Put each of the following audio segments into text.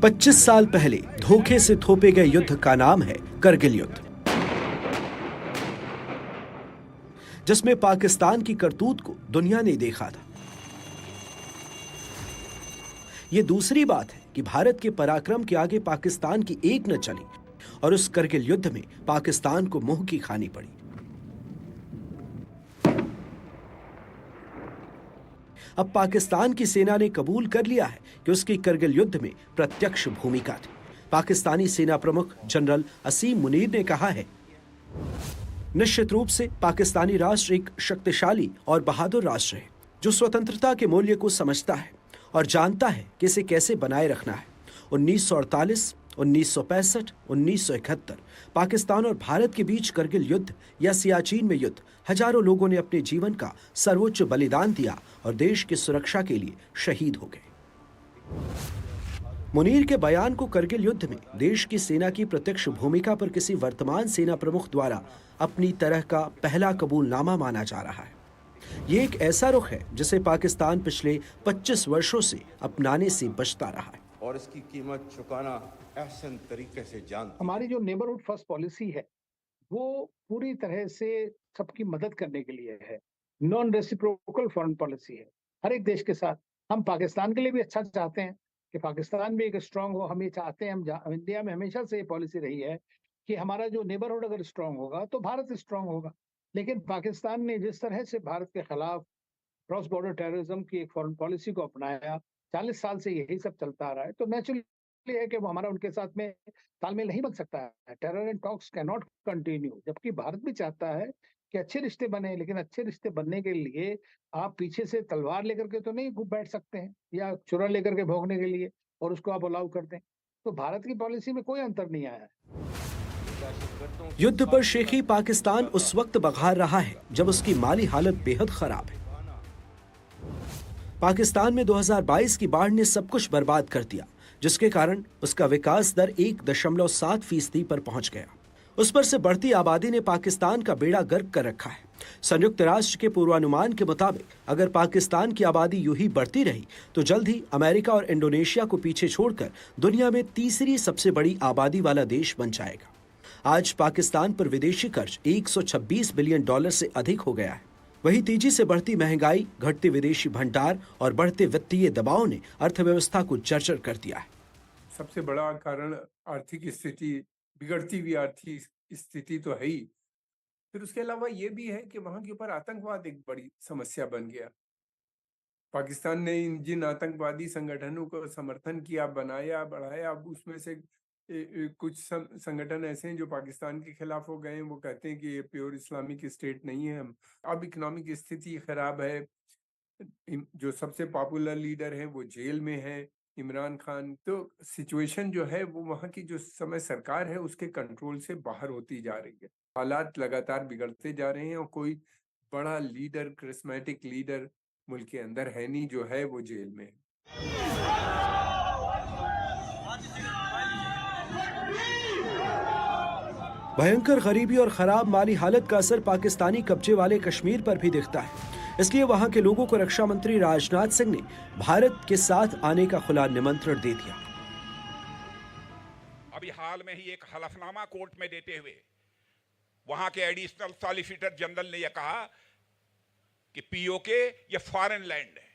25 साल पहले धोखे से थोपे गए युद्ध का नाम है करगिल युद्ध, जिसमें पाकिस्तान की करतूत को दुनिया ने देखा था। यह दूसरी बात है कि भारत के पराक्रम के आगे पाकिस्तान की एक न चली और उस करगिल युद्ध में पाकिस्तान को मुंह की खानी पड़ी। अब पाकिस्तान की सेना ने कबूल कर लिया है कि उसकी करगिल युद्ध में प्रत्यक्ष भूमिका थी। पाकिस्तानी सेना प्रमुख जनरल असीम मुनीर ने कहा है, निश्चित रूप से पाकिस्तानी राष्ट्र एक शक्तिशाली और बहादुर राष्ट्र है जो स्वतंत्रता के मूल्य को समझता है और जानता है कि इसे कैसे बनाए रखना है। 1948, 1965, 1971 पाकिस्तान और भारत के बीच करगिल युद्ध या सियाचिन में युद्ध, हजारों लोगों ने अपने जीवन का सर्वोच्च बलिदान दिया और देश की सुरक्षा के लिए शहीद हो गए। मुनीर के बयान को करगिल युद्ध में देश की सेना की प्रत्यक्ष भूमिका पर किसी वर्तमान सेना प्रमुख द्वारा अपनी तरह का पहला कबूलनामा माना जा रहा है। ये एक ऐसा रुख है जिसे पाकिस्तान पिछले 25 वर्षों से अपनाने से बचता रहा है और इसकी कीमत चुकाना एहसन तरीके से जानती। हमारी जो नेबरहुड फर्स्ट पॉलिसी है वो पूरी तरह से सबकी मदद करने के लिए है। नॉन रेसिप्रोकल फॉरेन पॉलिसी है हर एक देश के साथ। हम पाकिस्तान के लिए भी अच्छा चाहते हैं कि पाकिस्तान भी एक स्ट्रांग हो। हम ये चाहते हैं, हम इंडिया में हमेशा से ये पॉलिसी रही है कि हमारा जो नेबरहुड अगर स्ट्रांग होगा तो भारत स्ट्रांग होगा। लेकिन पाकिस्तान ने जिस तरह से भारत के खिलाफ क्रॉस बॉर्डर टेररिज्म की एक फॉरेन पॉलिसी को अपनाया, 40 साल से यही सब चलता आ रहा है, तो नेचुरली है कि वो हमारा उनके साथ में तालमेल नहीं बन सकता है। Terror and talks can not continue. जबकि भारत भी चाहता है कि अच्छे रिश्ते बने, लेकिन अच्छे रिश्ते बनने के लिए आप पीछे से तलवार लेकर के तो नहीं बैठ सकते हैं या चुरा लेकर के भोगने के लिए और उसको आप अलाउ कर दें। तो भारत की पॉलिसी में कोई अंतर नहीं आया है। युद्ध पर शेखी पाकिस्तान उस वक्त बघार रहा है जब उसकी माली हालत बेहद खराब है। पाकिस्तान में 2022 की बाढ़ ने सब कुछ बर्बाद कर दिया, जिसके कारण उसका विकास दर 1.7% पर पहुंच गया। उस पर से बढ़ती आबादी ने पाकिस्तान का बेड़ा गर्क कर रखा है। संयुक्त राष्ट्र के पूर्वानुमान के मुताबिक अगर पाकिस्तान की आबादी यूं ही बढ़ती रही तो जल्द ही अमेरिका और इंडोनेशिया को पीछे छोड़कर दुनिया में तीसरी सबसे बड़ी आबादी वाला देश बन जाएगा। आज पाकिस्तान पर विदेशी कर्ज 126 बिलियन डॉलर से अधिक हो गया है। वहीं तेजी से बढ़ती महंगाई, घटते विदेशी भंडार और बढ़ते वित्तीय दबाव ने अर्थव्यवस्था को जर्जर कर दिया है। सबसे बड़ा कारण आर्थिक स्थिति, बिगड़ती हुई आर्थिक स्थिति तो है ही, फिर उसके अलावा ये भी है कि वहां के ऊपर आतंकवाद एक बड़ी समस्या बन गया। पाकिस्तान ने जिन आतंकवादी संगठनों को समर्थन किया, बनाया, बढ़ाया, अब उसमें से कुछ संगठन ऐसे हैं जो पाकिस्तान के खिलाफ हो गए हैं। वो कहते हैं कि ये प्योर इस्लामिक स्टेट नहीं है। अब इकोनॉमिक स्थिति खराब है। जो सबसे पॉपुलर लीडर है वो जेल में है, इमरान खान। तो सिचुएशन जो है वो वहाँ की जो समय सरकार है उसके कंट्रोल से बाहर होती जा रही है। हालात लगातार बिगड़ते जा रहे हैं और कोई बड़ा लीडर, करिस्मेटिक लीडर मुल्क के अंदर है नहीं, जो है वो जेल में है। भयंकर गरीबी और खराब माली हालत का असर पाकिस्तानी कब्जे वाले कश्मीर पर भी दिखता है। इसलिए वहां के लोगों को रक्षा मंत्री राजनाथ सिंह ने भारत के साथ आने का खुला निमंत्रण दे दिया। अभी हाल में ही एक हलफनामा कोर्ट में देते हुए वहां के एडिशनल सॉलिसिटर जनरल ने यह कहा कि पीओके ये फॉरेन लैंड है।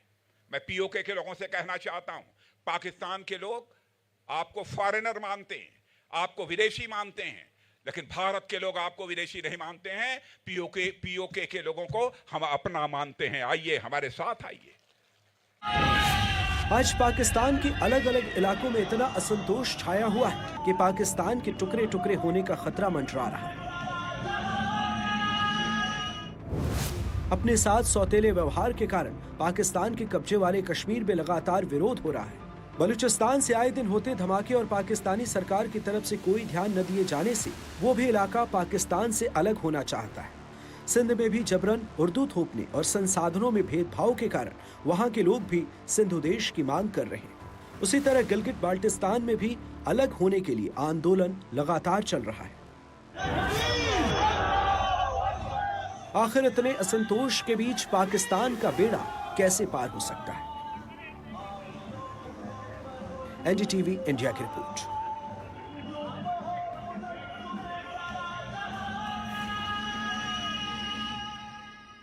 मैं पीओके के लोगों से कहना चाहता हूं, पाकिस्तान के लोग आपको फॉरेनर मानते हैं, आपको विदेशी मानते हैं, लेकिन भारत के लोग आपको विदेशी नहीं मानते हैं। पीओके के लोगों को हम अपना मानते हैं। आइए हमारे साथ आइए। आज पाकिस्तान के अलग अलग इलाकों में इतना असंतोष छाया हुआ है कि पाकिस्तान के टुकड़े टुकड़े होने का खतरा मंडरा रहा है। अपने साथ सौतेले व्यवहार के कारण पाकिस्तान के कब्जे वाले कश्मीर में लगातार विरोध हो रहा है। बलूचिस्तान से आए दिन होते धमाके और पाकिस्तानी सरकार की तरफ से कोई ध्यान न दिए जाने से वो भी इलाका पाकिस्तान से अलग होना चाहता है। सिंध में भी जबरन उर्दू थोपने और संसाधनों में भेदभाव के कारण वहां के लोग भी सिंधु देश की मांग कर रहे हैं। उसी तरह गिलगिट बाल्टिस्तान में भी अलग होने के लिए आंदोलन लगातार चल रहा है। आखिर इतने असंतोष के बीच पाकिस्तान का बेड़ा कैसे पार हो सकता है? एनडीटीवी इंडिया की रिपोर्ट।